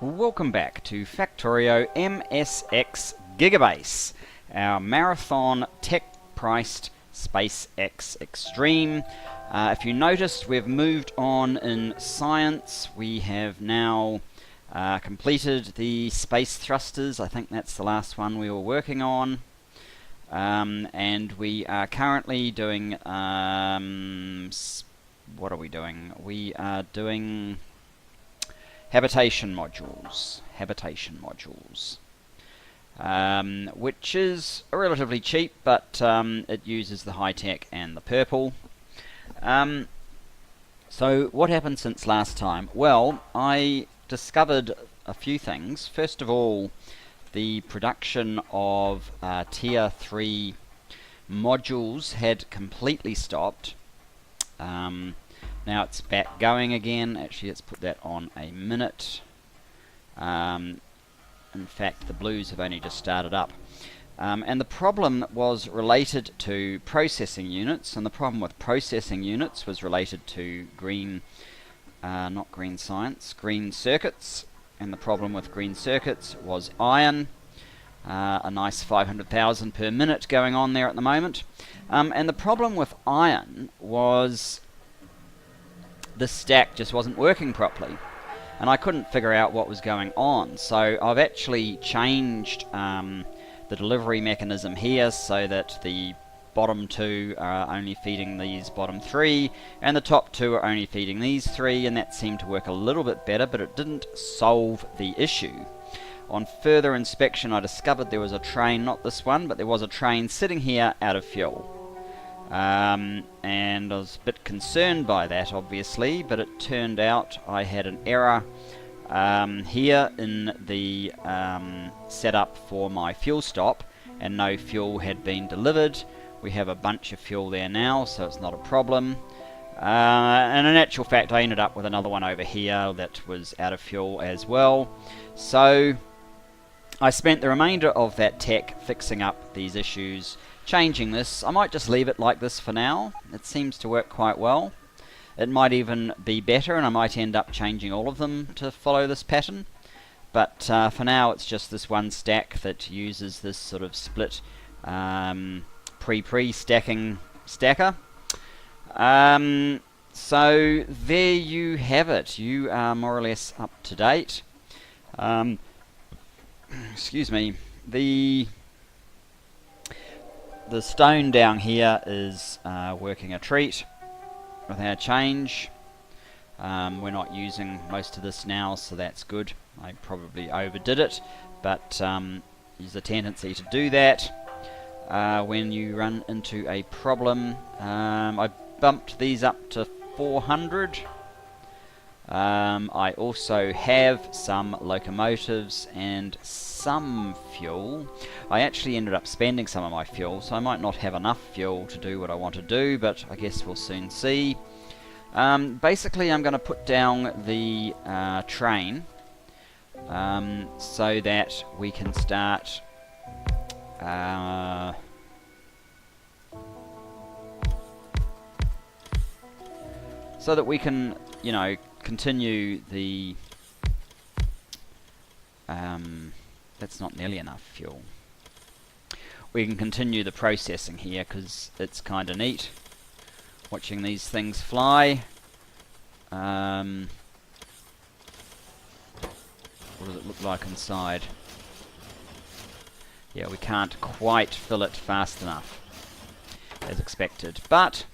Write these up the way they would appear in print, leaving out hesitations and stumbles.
Welcome back to Factorio MSX Gigabase, our marathon tech-priced SpaceX Extreme. If you noticed, we've moved on in science. We have now completed the space thrusters. I think that's the last one we were working on. And we are currently doing, what are we doing? We are doing habitation modules, which is relatively cheap, but it uses the high-tech and the purple. So what happened since last time? Well, I discovered a few things. First of all, the production of tier 3 modules had completely stopped. Now it's back going again. Actually, let's put that on a minute. In fact, the blues have only just started up. And the problem was related to processing units, and the problem with processing units was related to green circuits. And the problem with green circuits was iron. A nice 500,000 per minute going on there at the moment. And the problem with iron was this stack just wasn't working properly, and I couldn't figure out what was going on. So I've actually changed the delivery mechanism here so that the bottom two are only feeding these bottom three, and the top two are only feeding these three, and that seemed to work a little bit better, but it didn't solve the issue. On further inspection, I discovered there was a train, not this one, but there was a train sitting here out of fuel. And I was a bit concerned by that, obviously, but it turned out I had an error here in the setup for my fuel stop, and no fuel had been delivered. We have a bunch of fuel there now, so it's not a problem. And in actual fact, I ended up with another one over here that was out of fuel as well. So I spent the remainder of that tech fixing up these issues, changing this. I might just leave it like this for now. It seems to work quite well. It might even be better, and I might end up changing all of them to follow this pattern. But for now, it's just this one stack that uses this sort of split pre-stacking stacker. So there you have it. You are more or less up to date. Excuse me. The stone down here is working a treat with our change. We're not using most of this now, so that's good. I probably overdid it, but there's a tendency to do that when you run into a problem. I bumped these up to 400. I also have some locomotives and some fuel. I actually ended up spending some of my fuel, so I might not have enough fuel to do what I want to do, but I guess we'll soon see. Basically, I'm going to put down the train so that we can start you know, continue the that's not nearly enough fuel. We can continue the processing here because it's kind of neat watching these things fly. What does it look like inside? Yeah, we can't quite fill it fast enough as expected, but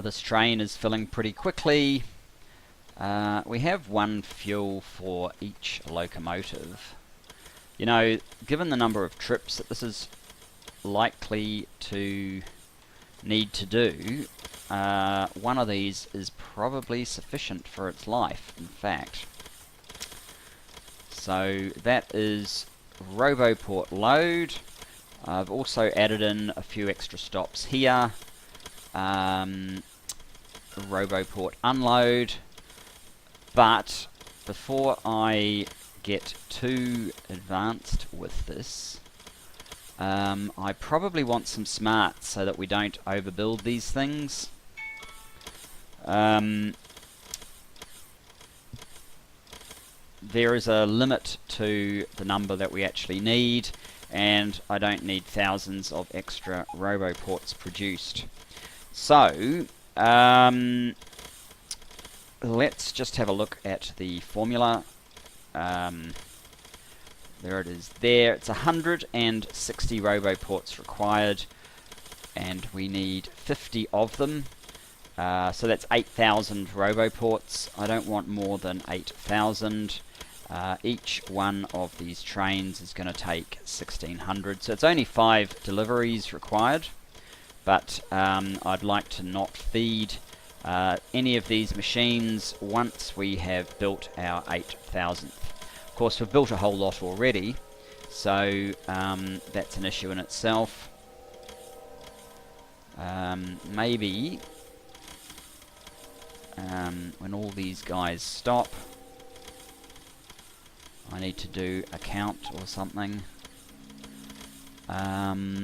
this train is filling pretty quickly. We have one fuel for each locomotive. You know, given the number of trips that this is likely to need to do, one of these is probably sufficient for its life, in fact. So that is Roboport load. I've also added in a few extra stops here. Roboport unload. But before I get too advanced with this, I probably want some smarts so that we don't overbuild these things. there is a limit to the number that we actually need, and I don't need thousands of extra RoboPorts produced. So let's just have a look at the formula. There it is there. It's 160 RoboPorts required, and we need 50 of them. So that's 8,000 RoboPorts. I don't want more than 8,000. Each one of these trains is going to take 1,600. So it's only 5 deliveries required, but I'd like to not feed any of these machines once we have built our 8,000th. Of course, we've built a whole lot already, so that's an issue in itself. Maybe when all these guys stop, I need to do a count or something, and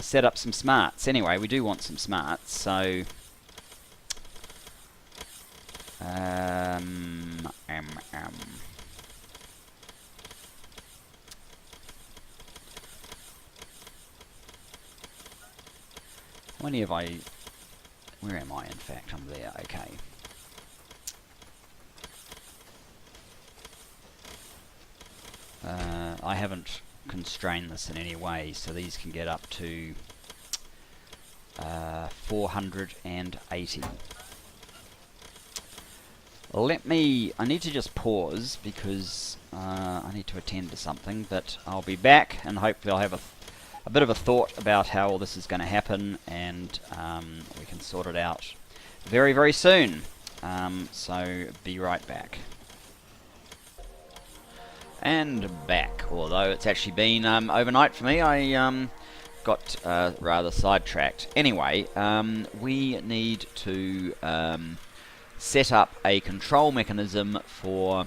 set up some smarts. Anyway, we do want some smarts, so how many have I... Where am I, in fact? I'm there, okay. I haven't constrained this in any way, so these can get up to 480. I need to just pause because I need to attend to something, but I'll be back and hopefully I'll have a bit of a thought about how all this is going to happen, and we can sort it out very, very soon. So be right back. And back, although it's actually been overnight for me. I got rather sidetracked. Anyway, we need to set up a control mechanism for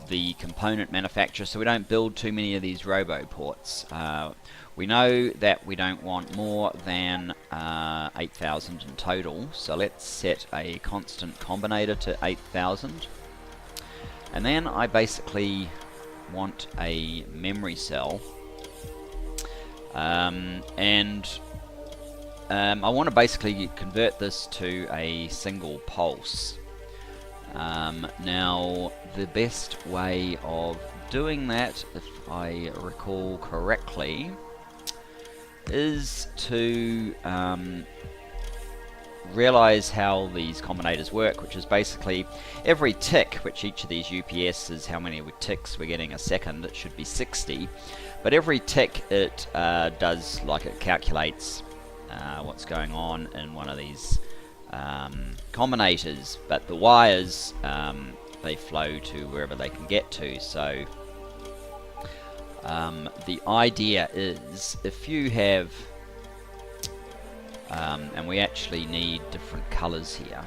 the component manufacturer so we don't build too many of these RoboPorts. We know that we don't want more than 8,000 in total, so let's set a constant combinator to 8,000. And then I basically want a memory cell, and I want to basically convert this to a single pulse. Now, the best way of doing that, if I recall correctly, is to realize how these combinators work, which is basically every tick, which each of these UPS is how many ticks we're getting a second. It should be 60, but every tick it does, like, it calculates what's going on in one of these combinators, but the wires they flow to wherever they can get to. So the idea is, if you have and we actually need different colors here.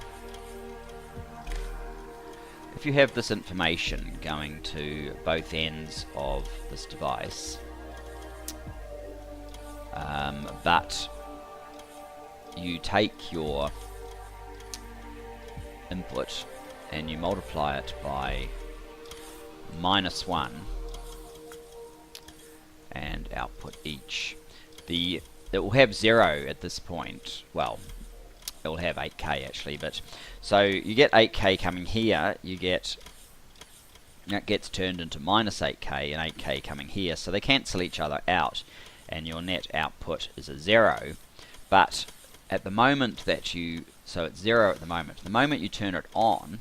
If you have this information going to both ends of this device, but you take your input and you multiply it by -1 and output each, it will have 0 at this point. Well, it will have 8K actually, but so you get 8K coming here, that gets turned into -8K and 8K coming here, so they cancel each other out and your net output is a 0. But at the moment that so it's 0 at the moment. The moment you turn it on,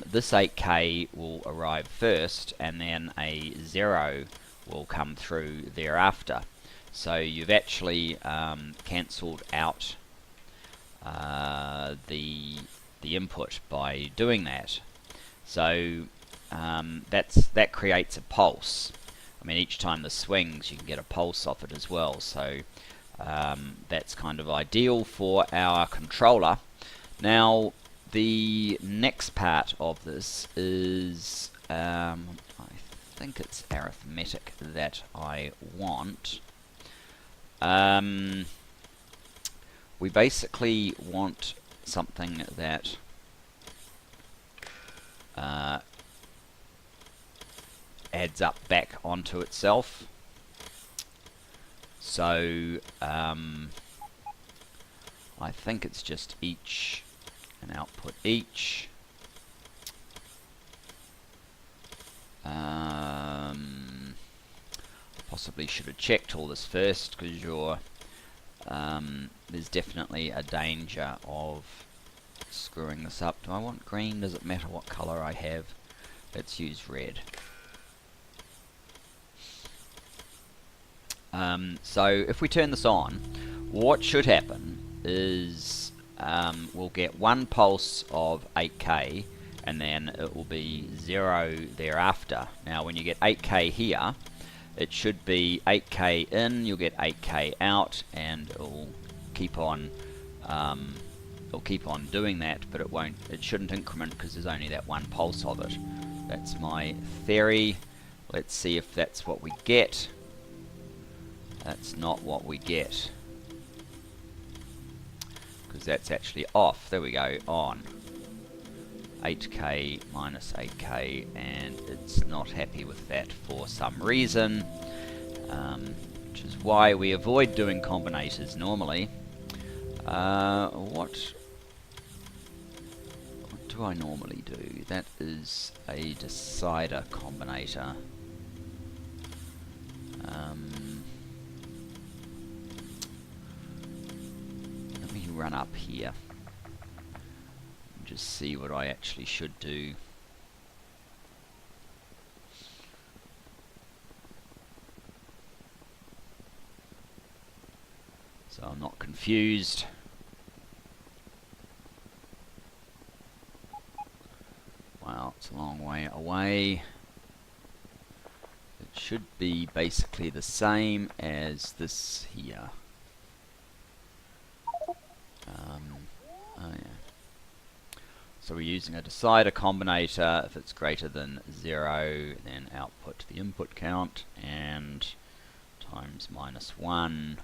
this 8K will arrive first and then a 0 will come through thereafter. So you've actually cancelled out the input by doing that. So that creates a pulse. I mean, each time this swings, you can get a pulse off it as well. So that's kind of ideal for our controller. Now, the next part of this is, I think it's arithmetic that I want. we basically want something that adds up back onto itself. So I think it's just each and output each. Possibly should have checked all this first, because there's definitely a danger of screwing this up. Do I want green? Does it matter what color I have? Let's use red. So if we turn this on, what should happen is we'll get one pulse of 8K, and then it will be 0 thereafter. Now when you get 8K here, it should be 8K in, you'll get 8K out, and it'll keep on doing that, but it shouldn't increment because there's only that one pulse of it. That's my theory. Let's see if that's what we get. That's not what we get, because that's actually off. There we go, on. 8K minus 8K, and it's not happy with that for some reason, which is why we avoid doing combinators normally. What do I normally do? That is a decider combinator. Let me run up here and just see what I actually should do. So I'm not confused. Wow, it's a long way away. It should be basically the same as this here. Oh yeah. So we're using a decider combinator. If it's greater than 0, then output the input count, and times -1.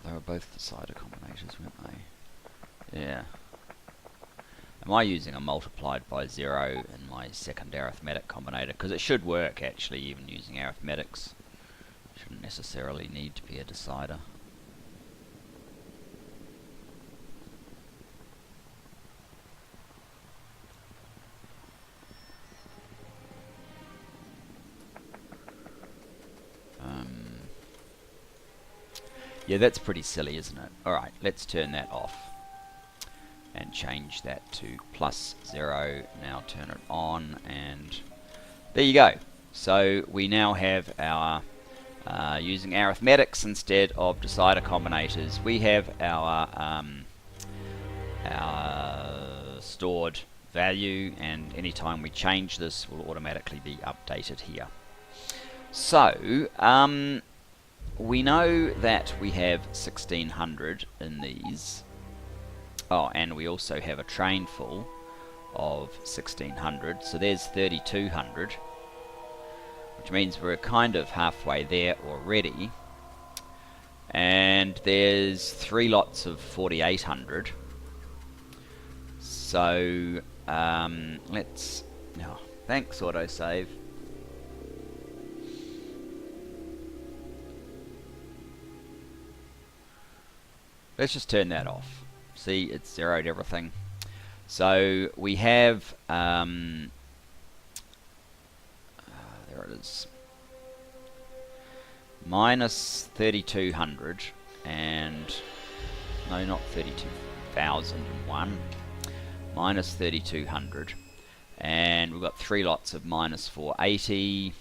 They were both decider combinators, weren't they? Yeah. Am I using a multiplied by 0 in my second arithmetic combinator? Because it should work actually, even using arithmetics. Shouldn't necessarily need to be a decider. Yeah, that's pretty silly, isn't it? Alright, let's turn that off and change that to +0. Now turn it on, and there you go. So we now have our, using arithmetics instead of decider combinators, we have our stored value, and anytime we change this will automatically be updated here. So, we know that we have 1600 in these. Oh, and we also have a train full of 1600, so there's 3200, which means we're kind of halfway there already. And there's 3 lots of 4800. So let's, no, thanks autosave. Let's just turn that off. See, it's zeroed everything. So we have, there it is, minus 3200, and, no, not 32,001, minus 3200, and we've got 3 lots of minus 480,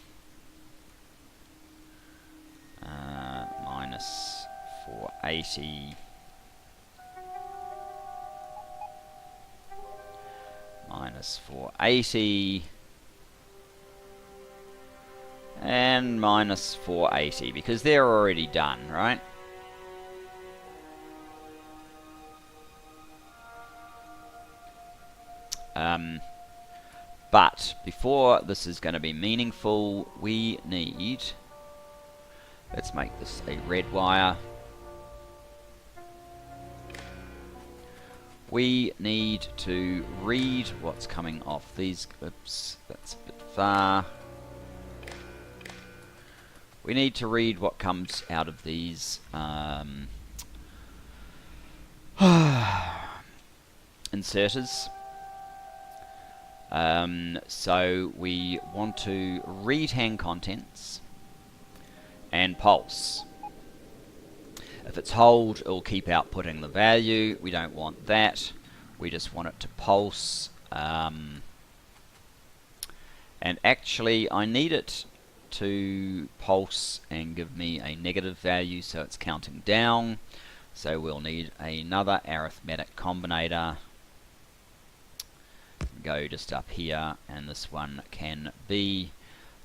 minus 480, minus 480, and minus 480, because they're already done, right? But before this is going to be meaningful, we need, let's make this a red wire. We need to read what's coming off these. Oops, that's a bit far. We need to read what comes out of these inserters. So we want to read hang contents and pulse. If it's hold, it'll keep outputting the value. We don't want that. We just want it to pulse. And actually, I need it to pulse and give me a negative value, so it's counting down. So we'll need another arithmetic combinator. Go just up here, and this one can be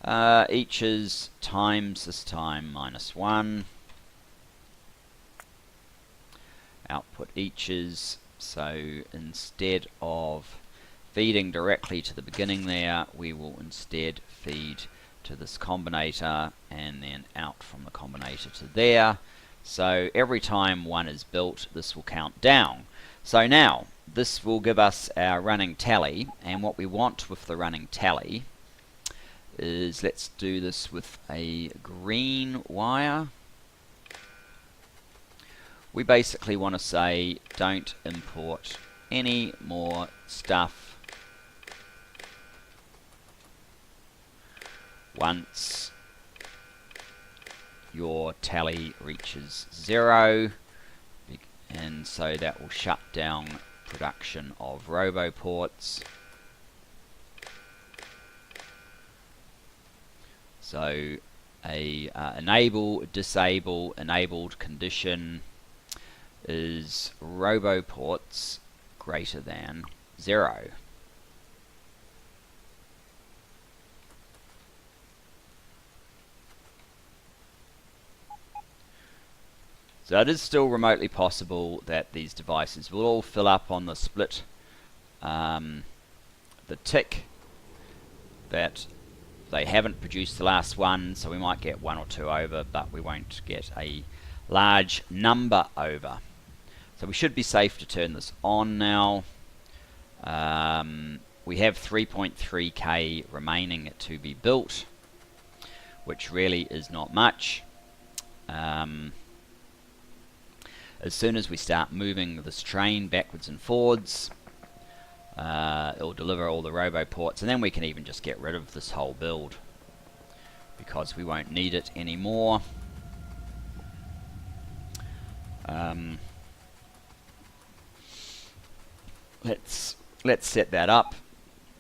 eaches times this time minus 1. Output eaches, so instead of feeding directly to the beginning there, we will instead feed to this combinator and then out from the combinator to there. So every time one is built, this will count down. So now this will give us our running tally, and what we want with the running tally is, let's do this with a green wire. We basically want to say don't import any more stuff once your tally reaches 0, and so that will shut down production of roboports. So a enable, disable, enabled condition is roboports greater than 0. So it is still remotely possible that these devices will all fill up on the split, the tick that they haven't produced the last one, so we might get 1 or 2 over, but we won't get a large number over. So we should be safe to turn this on now. We have 3.3k remaining to be built, which really is not much. As soon as we start moving this train backwards and forwards, it'll deliver all the roboports, and then we can even just get rid of this whole build because we won't need it anymore. Let's set that up.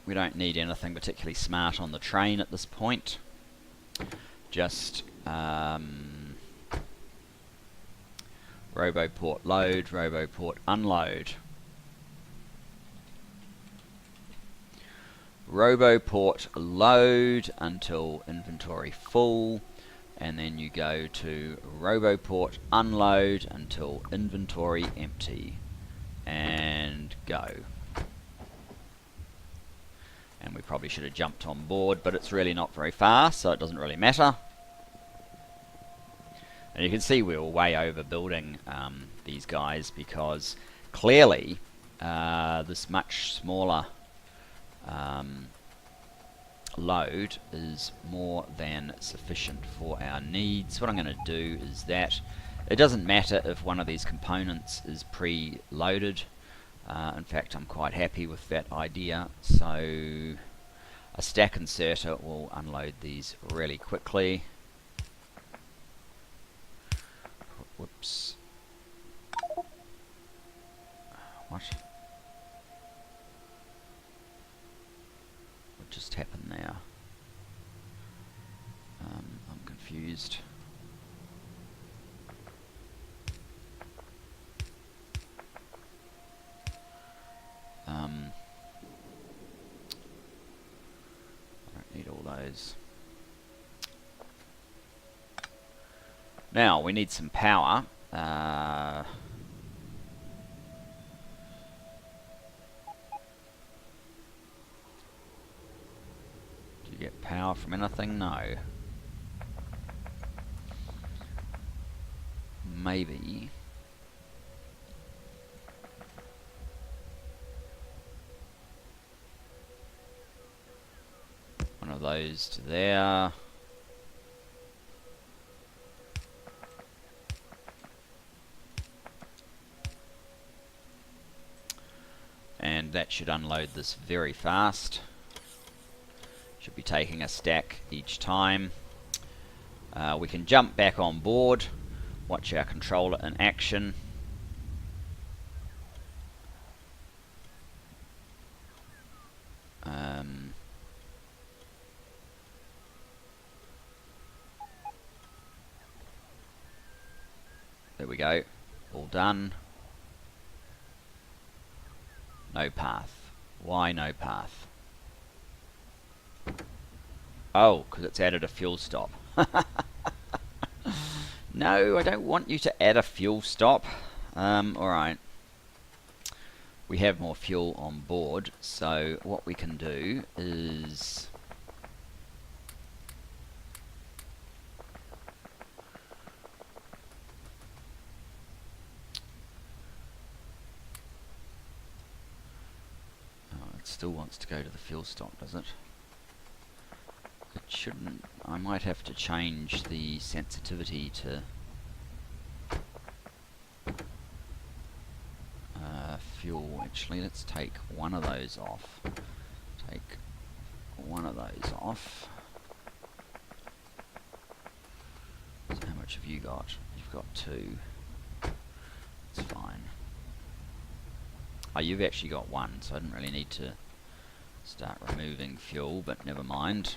We don't need anything particularly smart on the train at this point. Just roboport load, roboport unload. Roboport load until inventory full, and then you go to roboport unload until inventory empty, and go. And we probably should have jumped on board, but it's really not very fast, so it doesn't really matter. And you can see we were way over building these guys, because clearly this much smaller load is more than sufficient for our needs. What I'm going to do is that it doesn't matter if one of these components is pre-loaded. In fact, I'm quite happy with that idea. So a stack inserter will unload these really quickly. Whoops. What? What just happened there? I'm confused. I don't need all those. Now we need some power. Do you get power from anything? No. Maybe. One of those to there. And that should unload this very fast. Should be taking a stack each time. We can jump back on board, watch our controller in action. There we go, all done. No path. Why no path? Oh, because it's added a fuel stop. No, I don't want you to add a fuel stop. Alright. We have more fuel on board, so what we can do is... Still wants to go to the fuel stop, does it? It shouldn't. I might have to change the sensitivity to fuel. Actually, let's take one of those off. Take one of those off. So how much have you got? You've got 2. It's fine. Oh, you've actually got 1, so I didn't really need to start removing fuel, but never mind.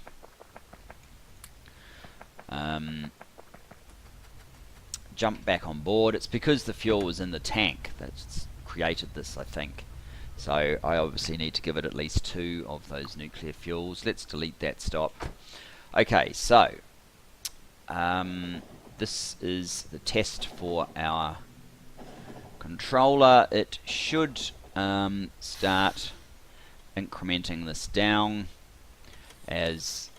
Jump back on board. It's because the fuel was in the tank that's created this, I think. So I obviously need to give it at least 2 of those nuclear fuels. Let's delete that stop. Okay, so this is the test for our controller. It should start incrementing this down as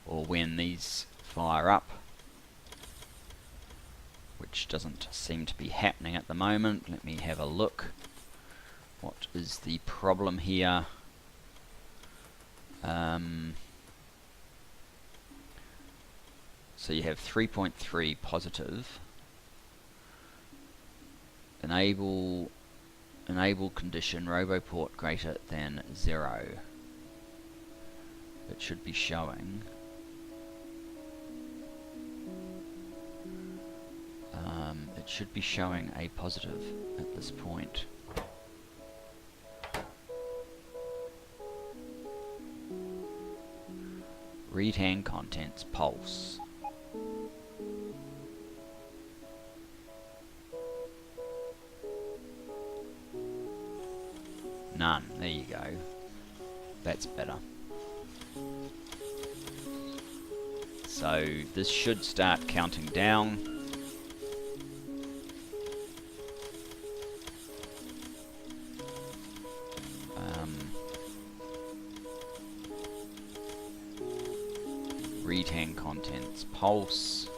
or when these fire up, which doesn't seem to be happening at the moment. Let me have a look. What is the problem here? So you have 3.3 positive. Enable condition roboport greater than 0. It should be showing. It should be showing a positive at this point. Read hand contents pulse. None. There you go. That's better. So this should start counting down. Read hand contents pulse.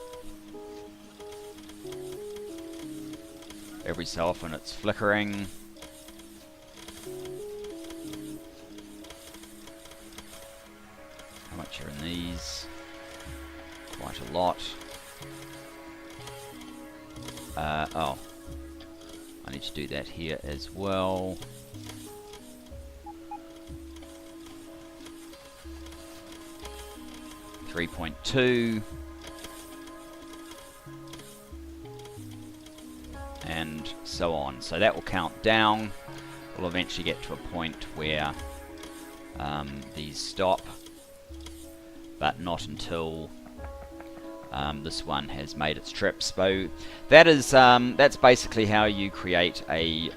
Every so often it's flickering. How much are in these? Quite a lot. Oh, I need to do that here as well. .2 and so on. So that will count down. We'll eventually get to a point where these stop, but not until this one has made its trip. So that is that's basically how you create a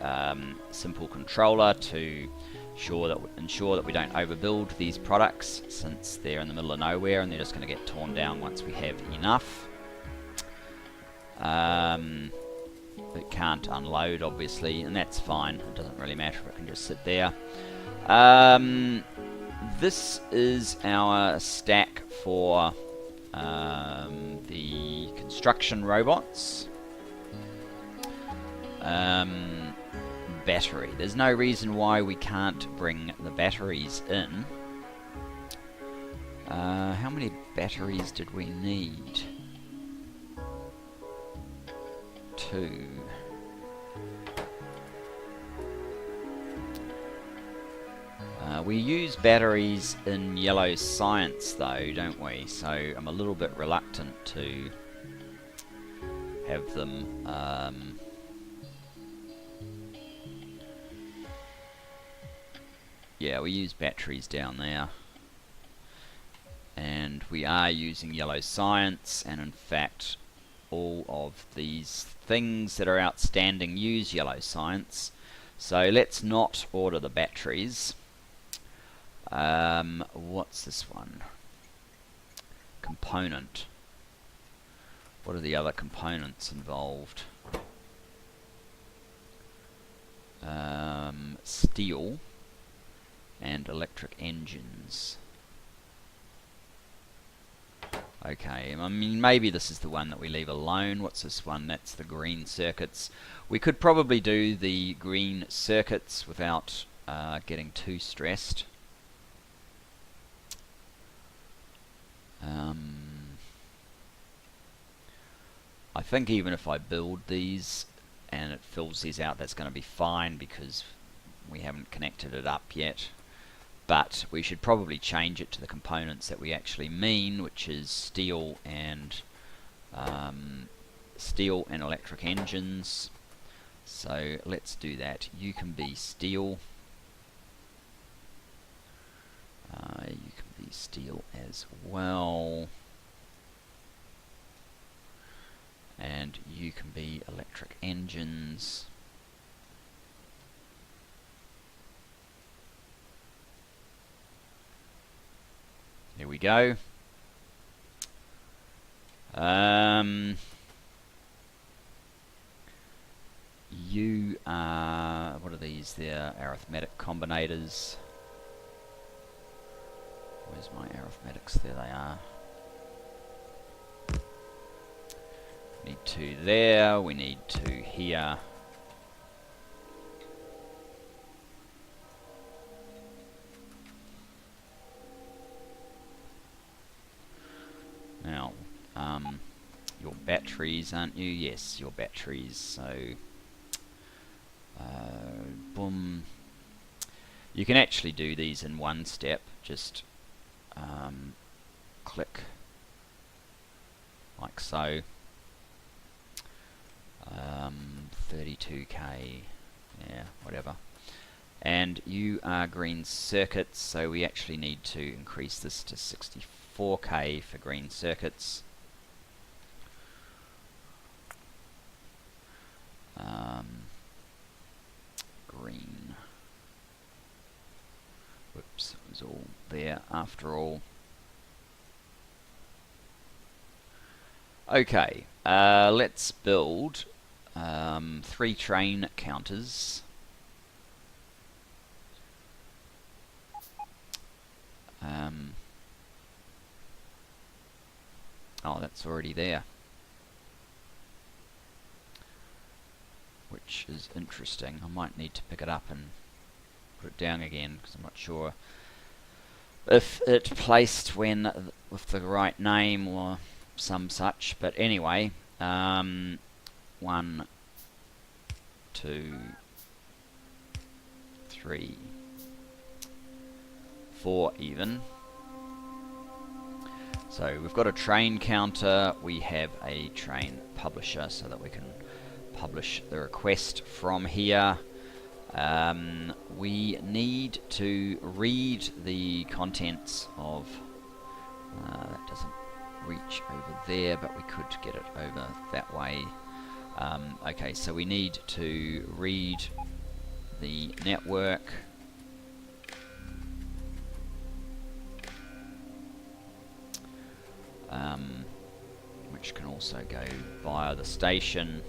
simple controller to ensure that we don't overbuild these products, since they're in the middle of nowhere and they're just going to get torn down once we have enough. It can't unload, obviously, and that's fine. It doesn't really matter if it can just sit there. This is our stack for the construction robots. Battery. There's no reason why we can't bring the batteries in. How many batteries did we need? 2. We use batteries in yellow science though, don't we? So I'm a little bit reluctant to have them yeah, we use batteries down there, and we are using yellow science, and in fact all of these things that are outstanding use yellow science, so let's not order the batteries. What's this one? Component. What are the other components involved? Steel and electric engines. Okay, I mean, maybe this is the one that we leave alone. What's this one? That's the green circuits. We could probably do the green circuits without getting too stressed. I think even if I build these and it fills these out, that's going to be fine because we haven't connected it up yet. But we should probably change it to the components that we actually mean, which is steel and electric engines. So let's do that. You can be steel. You can be steel as well. And you can be electric engines. Here we go. You are, what are these? They're arithmetic combinators. Where's my arithmetics? There they are. Need 2 there, we need 2 here. Now, your batteries, aren't you? Yes, your batteries. So, boom. You can actually do these in one step. Just click like so. 32k, yeah, whatever. And you are green circuits, so we actually need to increase this to 64k for green circuits. Green. Whoops, it was all there after all. Okay, let's build 3 train counters. Oh, that's already there, which is interesting. I might need to pick it up and put it down again because I'm not sure if it placed when with the right name or some such, but anyway, 1, 2, 3, 4 even. So we've got a train counter, we have a train publisher so that we can publish the request from here. We need to read the contents of, that doesn't reach over there, but we could get it over that way. Okay, so we need to read the network. which can also go via the station,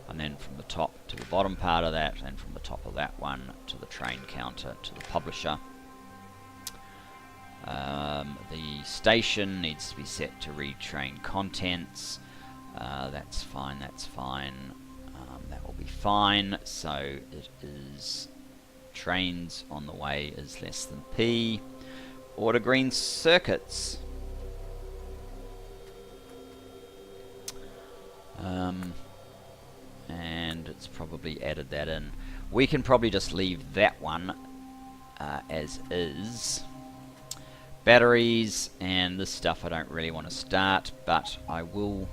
and then from the top to the bottom part of that, and from the top of that one to the train counter to the publisher. The station needs to be set to read train contents. That's fine, that's fine. That will be fine. So it is trains on the way is less than P. Order green circuits. And it's probably added that in. We can probably just leave that one as is. Batteries and this stuff I don't really want to start, but I will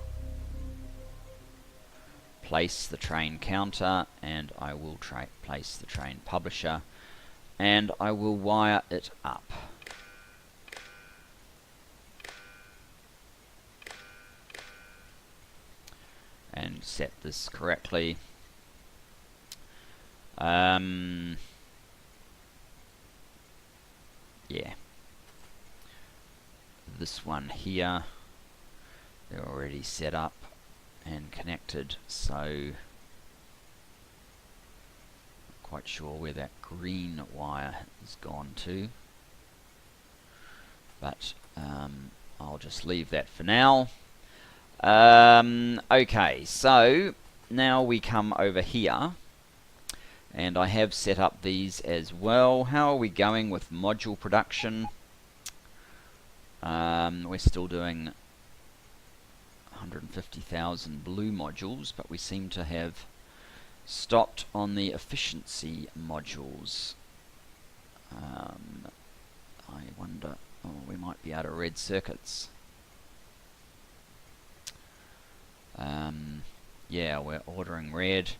place the train counter, and I will place the train publisher, and I will wire it up. And set this correctly. Yeah. This one here, they're already set up and connected, so not quite sure where that green wire has gone to, but I'll just leave that for now. Okay, so now we come over here, and I have set up these as well. How are we going with module production? We're still doing 150,000 blue modules, but we seem to have stopped on the efficiency modules. I wonder, we might be out of red circuits. Yeah, we're ordering red.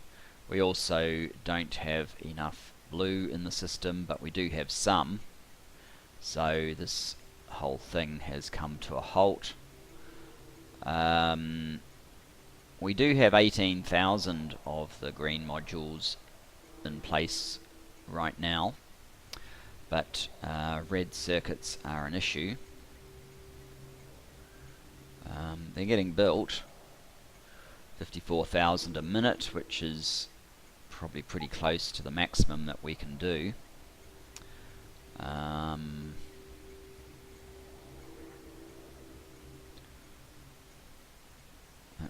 We also don't have enough blue in the system, but we do have some. So this whole thing has come to a halt. We do have 18,000 of the green modules in place right now, but red circuits are an issue. They're getting built. 54,000 a minute, which is probably pretty close to the maximum that we can do. That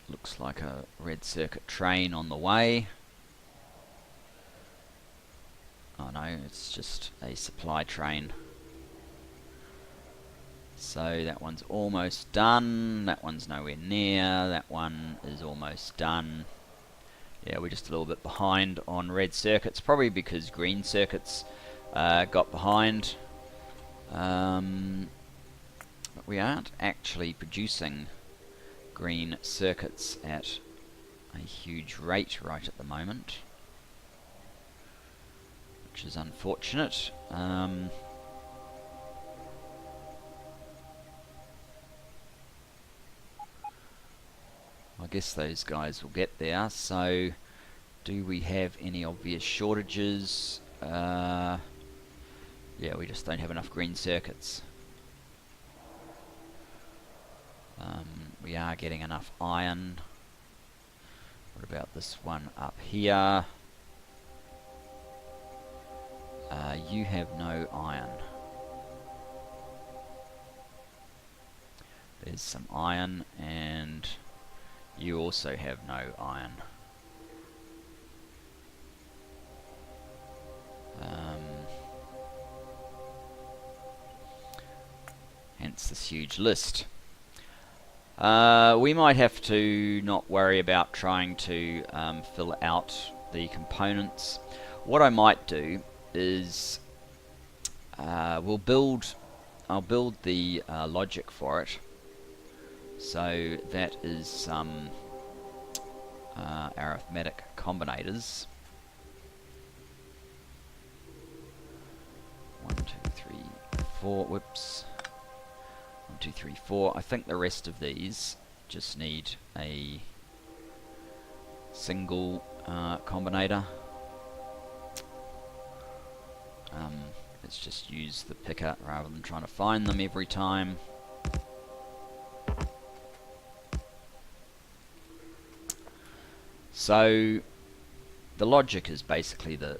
looks like a red circuit train on the way. Oh no, it's just a supply train. So that one's almost done, that one's nowhere near, that one is almost done. Yeah, we're just a little bit behind on red circuits, probably because green circuits got behind. But we aren't actually producing green circuits at a huge rate right at the moment, which is unfortunate. I guess those guys will get there. So do we have any obvious shortages? Yeah, we just don't have enough green circuits. We are getting enough iron. What about this one up here? You have no iron. There's some iron, and you also have no iron. Hence this huge list. We might have to not worry about trying to fill out the components. What I might do is I'll build the logic for it. So that is some arithmetic combinators. 1, 2, 3, 4. Whoops. 1, 2, 3, 4. I think the rest of these just need a single combinator. Let's just use the picker rather than trying to find them every time. So the logic is basically the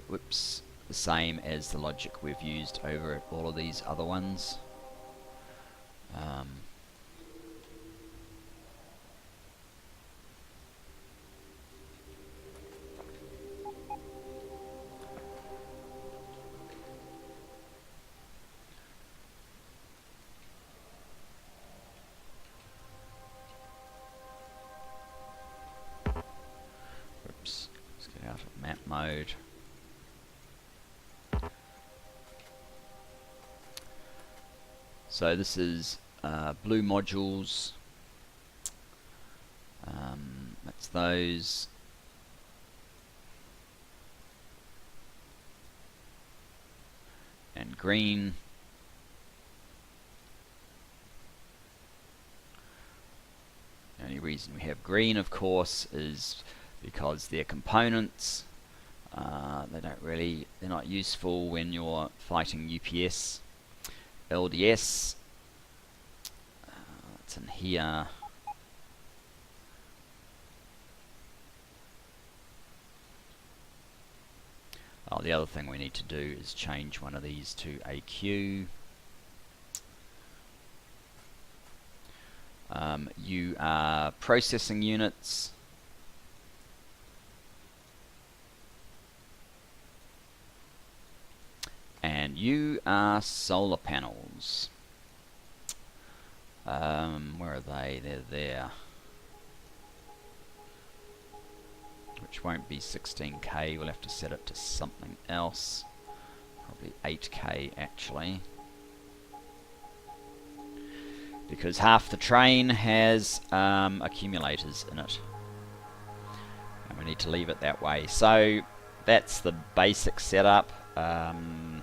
same as the logic we've used over at all of these other ones. Oops, let's get out of map mode. So this is blue modules. That's those. And green. The only reason we have green, of course, is because they're components. They're not useful when you're fighting UPS. LDS. It's in here. Oh, the other thing we need to do is change one of these to AQ. You are processing units. And you are solar panels. Where are they? They're there. Which won't be 16K. We'll have to set it to something else. Probably 8K actually. Because half the train has accumulators in it. And we need to leave it that way. So that's the basic setup. 1,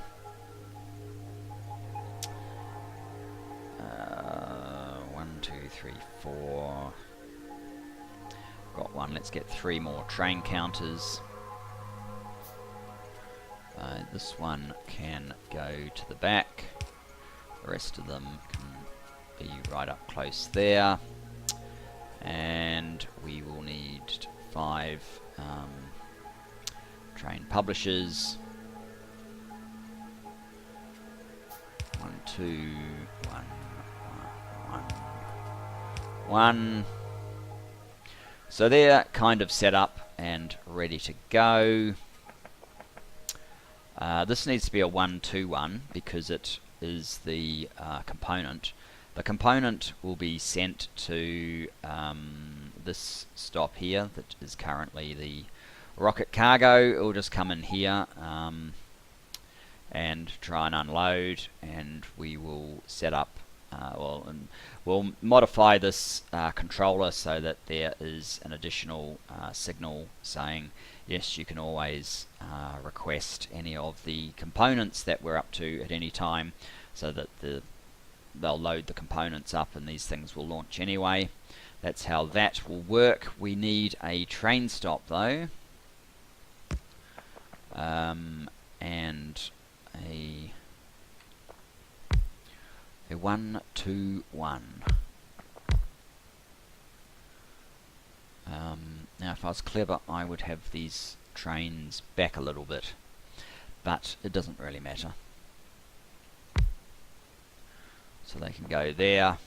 2, 3, 4. Got one. Let's get 3 more train counters. This one can go to the back. The rest of them can be right up close there. And we will need 5 train publishers. 1, 2, 1, 1, 1. So they're kind of set up and ready to go. This needs to be a 1, 2, 1 because it is the component. The component will be sent to this stop here that is currently the rocket cargo. It will just come in here and try and unload, and we will set up and we'll modify this controller so that there is an additional signal saying yes, you can always request any of the components that we're up to at any time, so that they'll load the components up and these things will launch anyway. That's how that will work. We need a train stop though, and a 1, 2, 1. Now if I was clever I would have these trains back a little bit, but it doesn't really matter. So they can go there.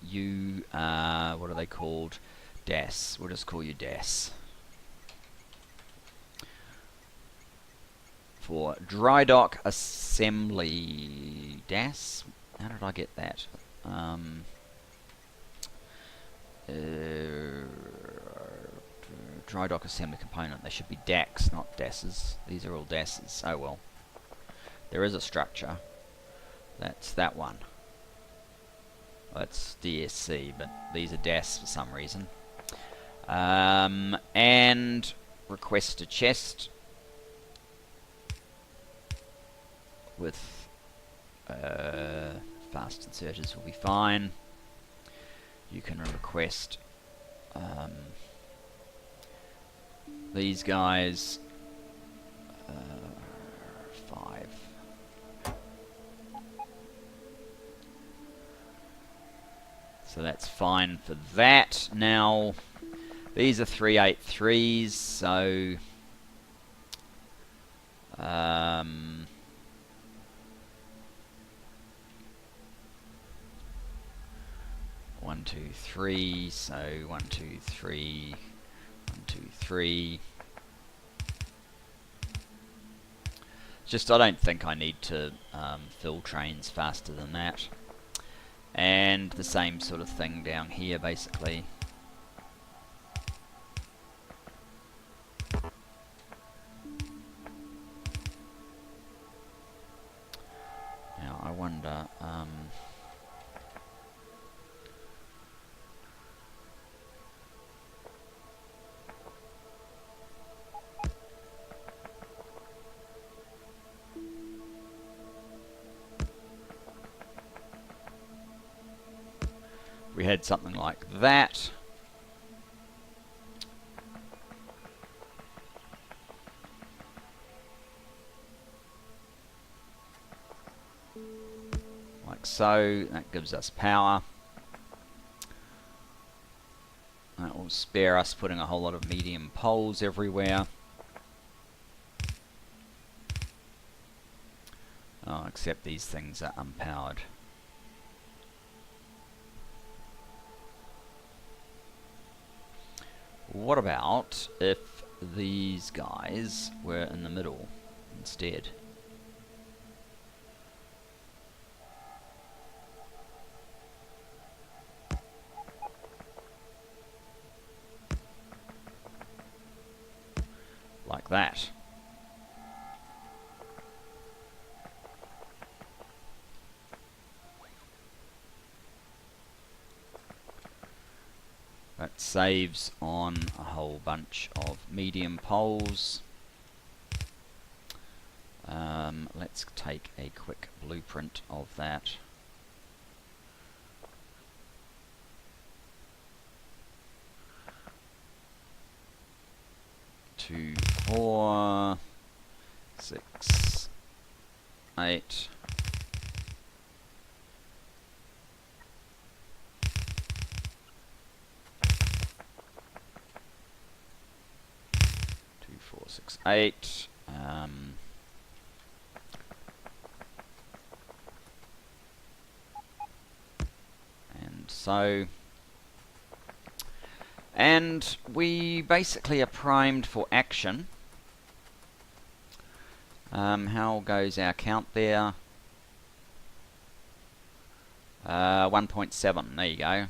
You are, what are they called? DAS. We'll just call you DAS. For dry dock assembly DAS. How did I get that? Dry dock assembly component. They should be DACs, not DASs. These are all DASs. Oh well. There is a structure. That's that one. That's DSC, but these are DAS for some reason. And request a chest with fast inserters will be fine. You can request these guys 5. So that's fine for that. Now These are 383s, so 1, 2, 3, so 1, 2, 3, 1, 2, 3. Just, I don't think I need to fill trains faster than that. And the same sort of thing down here, basically. Now, I wonder... we had something like that. Like so. That gives us power. That will spare us putting a whole lot of medium poles everywhere. Oh, except these things are unpowered. What about if these guys were in the middle instead? Like that. That saves on a whole bunch of medium poles. Let's take a quick blueprint of that. 2, 4, 6, 8. Two, 4, 6, 8. And so. And we basically are primed for action. How goes our count there? 1.7, there you go.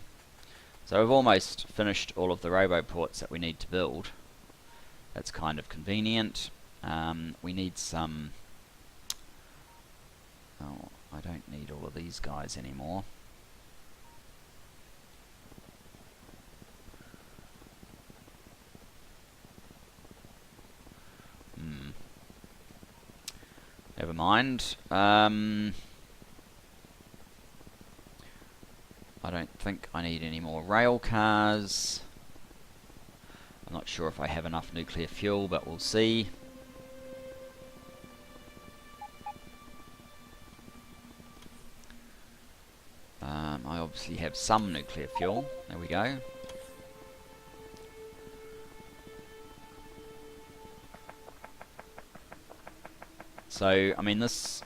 So we've almost finished all of the roboports that we need to build. That's kind of convenient. We need some... Oh, I don't need all of these guys anymore. Never mind. I don't think I need any more rail cars. I'm not sure if I have enough nuclear fuel, but we'll see. I obviously have some nuclear fuel. There we go. So, I mean, this...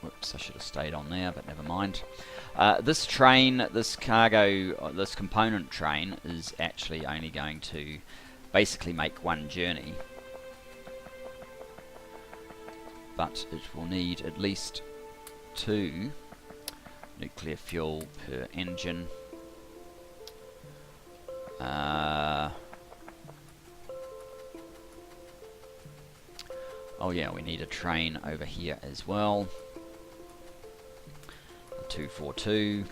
Whoops, I should have stayed on there, but never mind. This train, this cargo, this component train is actually only going to basically make one journey. But it will need at least 2 nuclear fuel per engine. Oh yeah, we need a train over here as well. 242.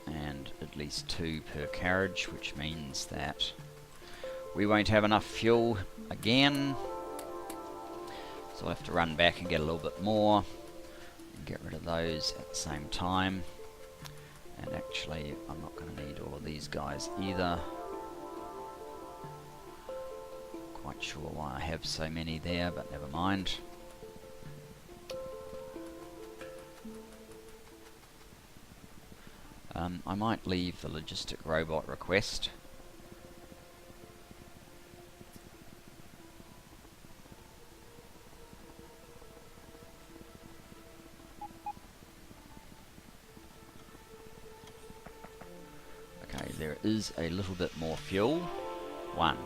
And at least 2 per carriage, which means that we won't have enough fuel again. So I'll have to run back and get a little bit more and get rid of those at the same time. And actually, I'm not going to need all of these guys either. Quite sure why I have so many there, but never mind. I might leave the logistic robot request. Okay, there is a little bit more fuel. 1.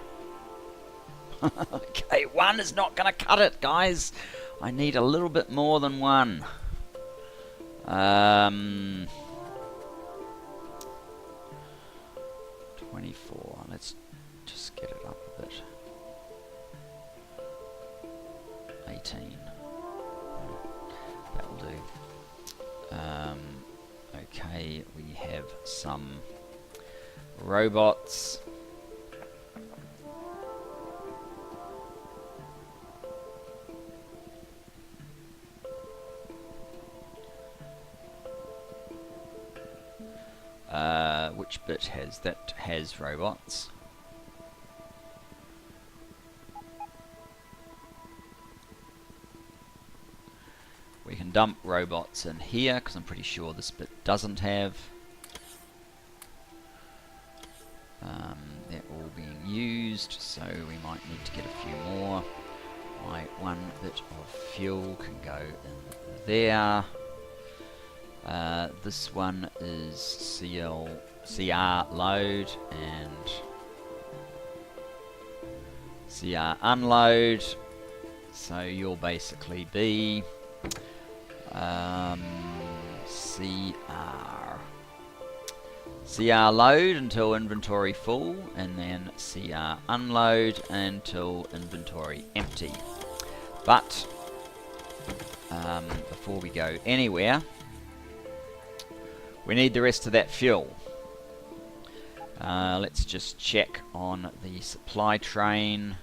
Okay, 1 is not going to cut it, guys. I need a little bit more than 1. 24. Let's just get it up a bit. 18. That'll do. Okay, we have some robots. Which bit has that? Has robots. We can dump robots in here because I'm pretty sure this bit doesn't have. They're all being used, so we might need to get a few more. My 1 bit of fuel can go in there. This one is CR load and CR unload, so you'll basically be CR load until inventory full, and then CR unload until inventory empty. But before we go anywhere, we need the rest of that fuel. Let's just check on the supply train.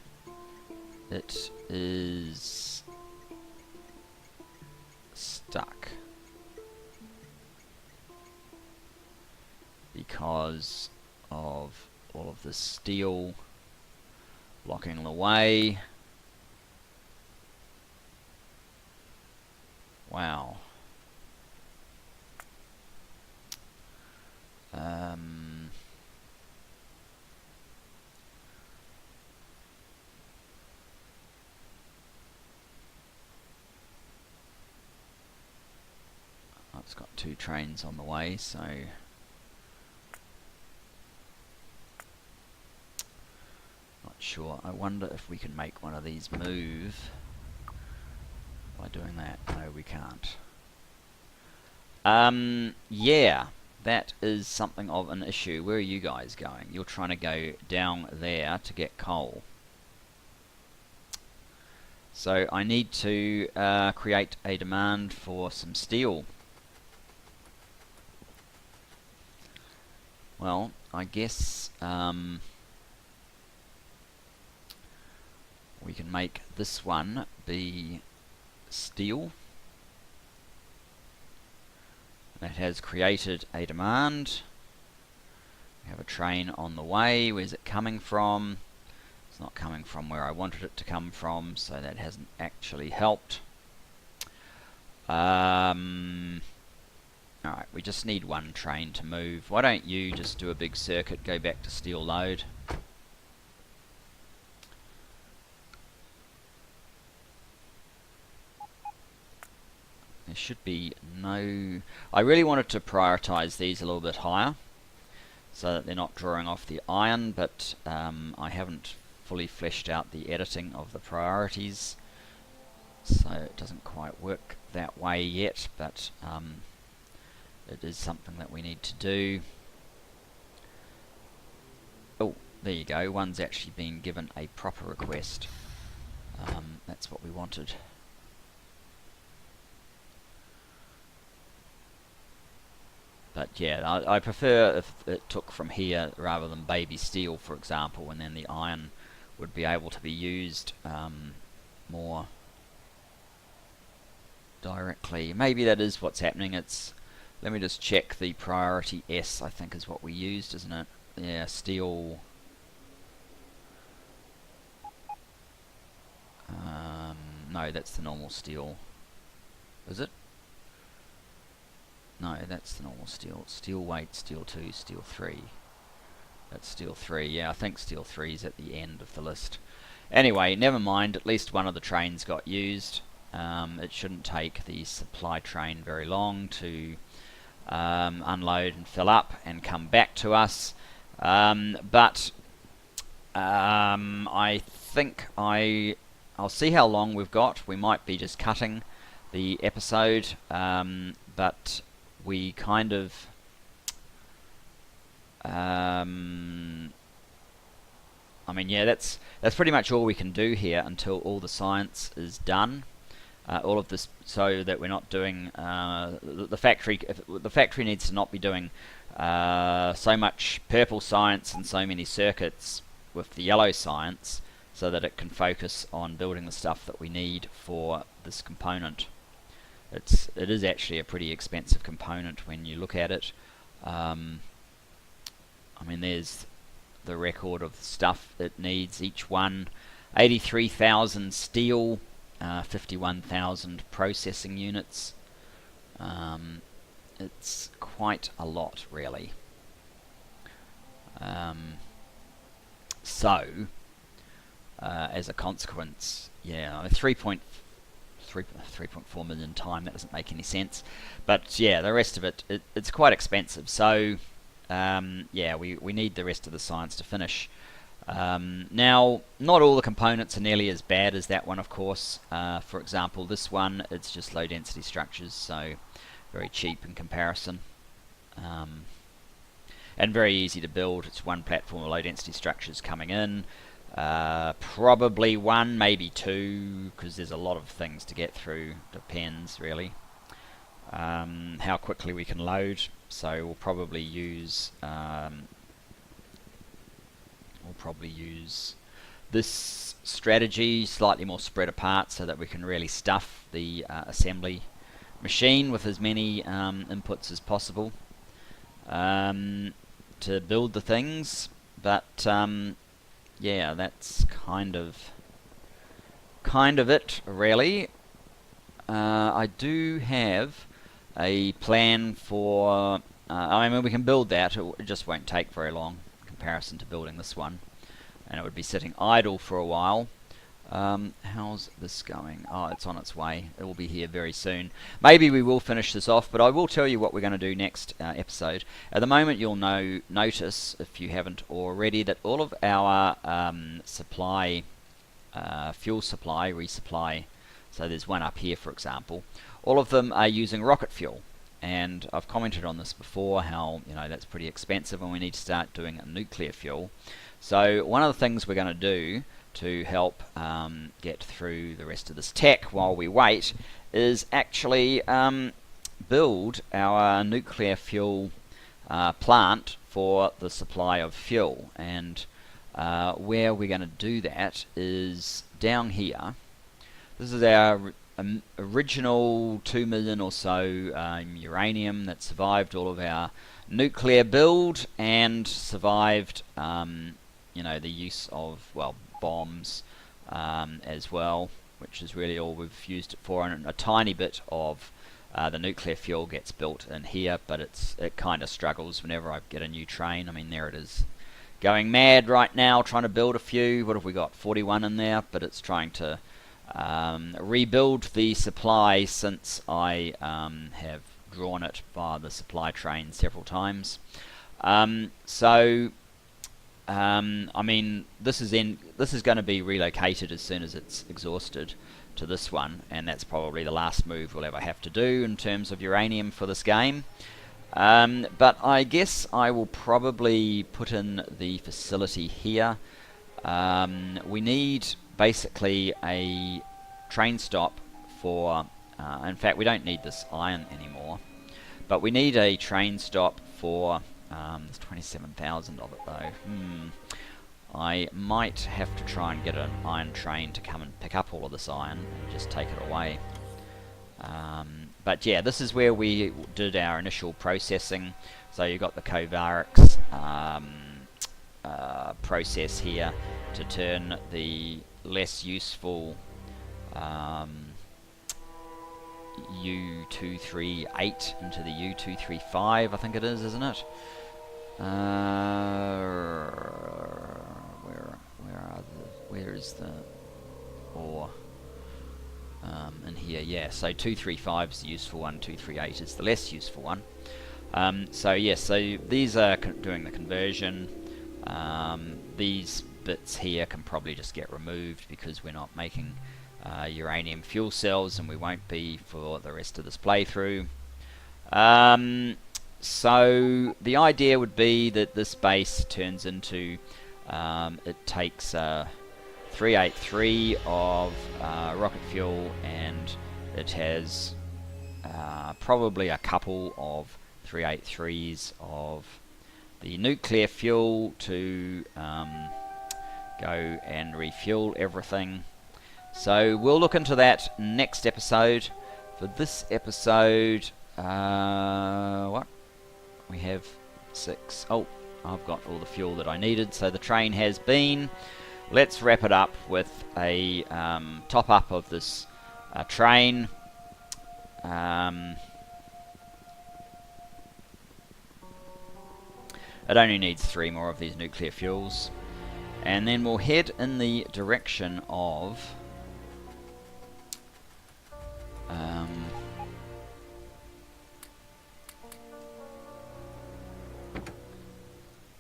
It is stuck because of all of the steel blocking the way. Wow. It's got 2 trains on the way, so not sure. I wonder if we can make one of these move by doing that. No, we can't. Yeah, that is something of an issue. Where are you guys going? You're trying to go down there to get coal. So I need to create a demand for some steel. Well, I guess we can make this one be steel. That has created a demand. We have a train on the way. Where's it coming from? It's not coming from where I wanted it to come from, so that hasn't actually helped. Alright, we just need 1 train to move. Why don't you just do a big circuit, go back to steel load. There should be no... I really wanted to prioritize these a little bit higher so that they're not drawing off the iron, but I haven't fully fleshed out the editing of the priorities, so it doesn't quite work that way yet, but it is something that we need to do. Oh, there you go. 1's actually been given a proper request. That's what we wanted. But yeah, I prefer if it took from here rather than baby steel, for example, and then the iron would be able to be used more directly. Maybe that is what's happening. It's Let me just check the priority S, I think is what we used, isn't it? Yeah, steel. No, that's the normal steel. Is it? No, that's the normal steel. Steel weight, steel 2, steel 3. That's steel 3. Yeah, I think steel 3 is at the end of the list. Anyway, never mind. At least one of the trains got used. It shouldn't take the supply train very long to unload and fill up and come back to us. But I think I'll see how long we've got. We might be just cutting the episode, but we kind of I mean, yeah, that's pretty much all we can do here until all the science is done. All of this, so that we're not doing the factory. The factory needs to not be doing so much purple science and so many circuits with the yellow science, so that it can focus on building the stuff that we need for this component. It is actually a pretty expensive component when you look at it. I mean, there's the record of the stuff it needs. Each one, 83,000 steel, 51,000 processing units. It's quite a lot, really. As a consequence, yeah, 3.4 million time, that doesn't make any sense. But yeah, the rest of it's quite expensive. So yeah, we need the rest of the science to finish. Now, not all the components are nearly as bad as that one, of course. For example, this one, it's just low density structures, so very cheap in comparison. And very easy to build. It's one platform of low density structures coming in. Probably one, maybe two, because there's a lot of things to get through. Depends, really. How quickly we can load. So we'll probably use this strategy, slightly more spread apart, so that we can really stuff the assembly machine with as many inputs as possible to build the things. But yeah, that's kind of it, really. I do have a plan for I mean, we can build that. It just won't take very long in comparison to building this one, and it would be sitting idle for a while. How's this going? Oh, it's on its way. It will be here very soon. Maybe we will finish this off, but I will tell you what we're going to do next episode. At the moment, you'll notice, if you haven't already, that all of our supply, fuel supply, resupply, so there's one up here, for example, all of them are using rocket fuel. And I've commented on this before, how, you know, that's pretty expensive and we need to start doing a nuclear fuel. So one of the things we're going to do to help get through the rest of this tech while we wait is actually build our nuclear fuel plant for the supply of fuel. And where we're going to do that is down here. This is our original 2 million or so uranium that survived all of our nuclear build and survived you know, the use of, well, bombs as well, which is really all we've used it for, and a tiny bit of the nuclear fuel gets built in here, but it kind of struggles whenever I get a new train. I mean, there it is, going mad right now trying to build a few. What have we got? 41 in there, but it's trying to rebuild the supply since I have drawn it via the supply train several times. So I mean, this is going to be relocated as soon as it's exhausted to this one, and that's probably the last move we'll ever have to do in terms of uranium for this game. But I guess I will probably put in the facility here. We need basically a train stop for, in fact we don't need this iron anymore, but we need a train stop for, there's 27,000 of it though. I might have to try and get an iron train to come and pick up all of this iron and just take it away. But But yeah, this is where we did our initial processing. So you got the Kovarex process here to turn the less useful U238 into the U235, I think it is, isn't it? Where is the ore? In here, yeah. So 235 is the useful one, 238 is the less useful one. So yes, so these are doing the conversion. These bits here can probably just get removed because we're not making uranium fuel cells, and we won't be for the rest of this playthrough. So the idea would be that this base turns into, it takes 383 of rocket fuel, and it has probably a couple of 383s of the nuclear fuel to go and refuel everything. So we'll look into that next episode. For this episode, what? We have 6. Oh, I've got all the fuel that I needed, so the train has been. Let's wrap it up with a top up of this train. It only needs 3 more of these nuclear fuels, and then we'll head in the direction of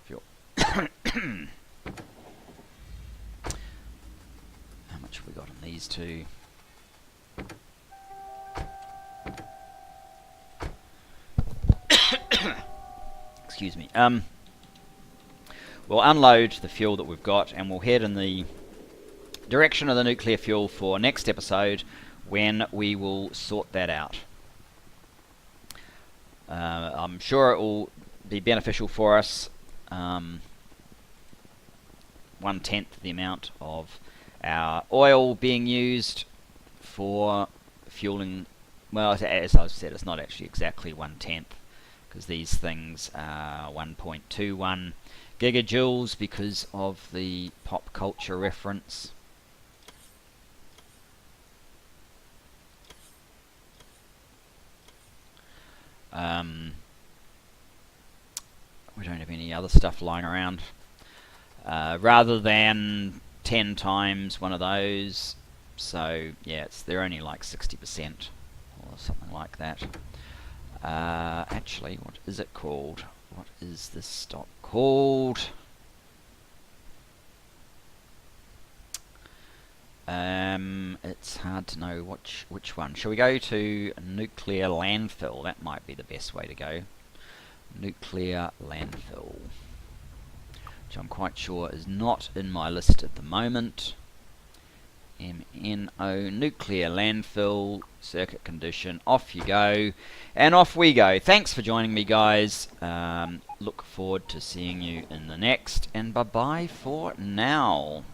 fuel. How much have we got on these two? Excuse me. We'll unload the fuel that we've got, and we'll head in the direction of the nuclear fuel for next episode, when we will sort that out. I'm sure it will be beneficial for us. 1/10 the amount of our oil being used for fueling. Well, as I've said, it's not actually exactly 1/10, because these things are 1.21 gigajoules because of the pop culture reference. We don't have any other stuff lying around. Rather than 10 times one of those, so yeah, they're only like 60% or something like that. Actually, what is it called? What is this stock called? It's hard to know which one. Shall we go to nuclear landfill? That might be the best way to go. Nuclear landfill, which I'm quite sure is not in my list at the moment. MNO, nuclear landfill, circuit condition, off you go, and off we go. Thanks for joining me, guys. Look forward to seeing you in the next, and bye-bye for now.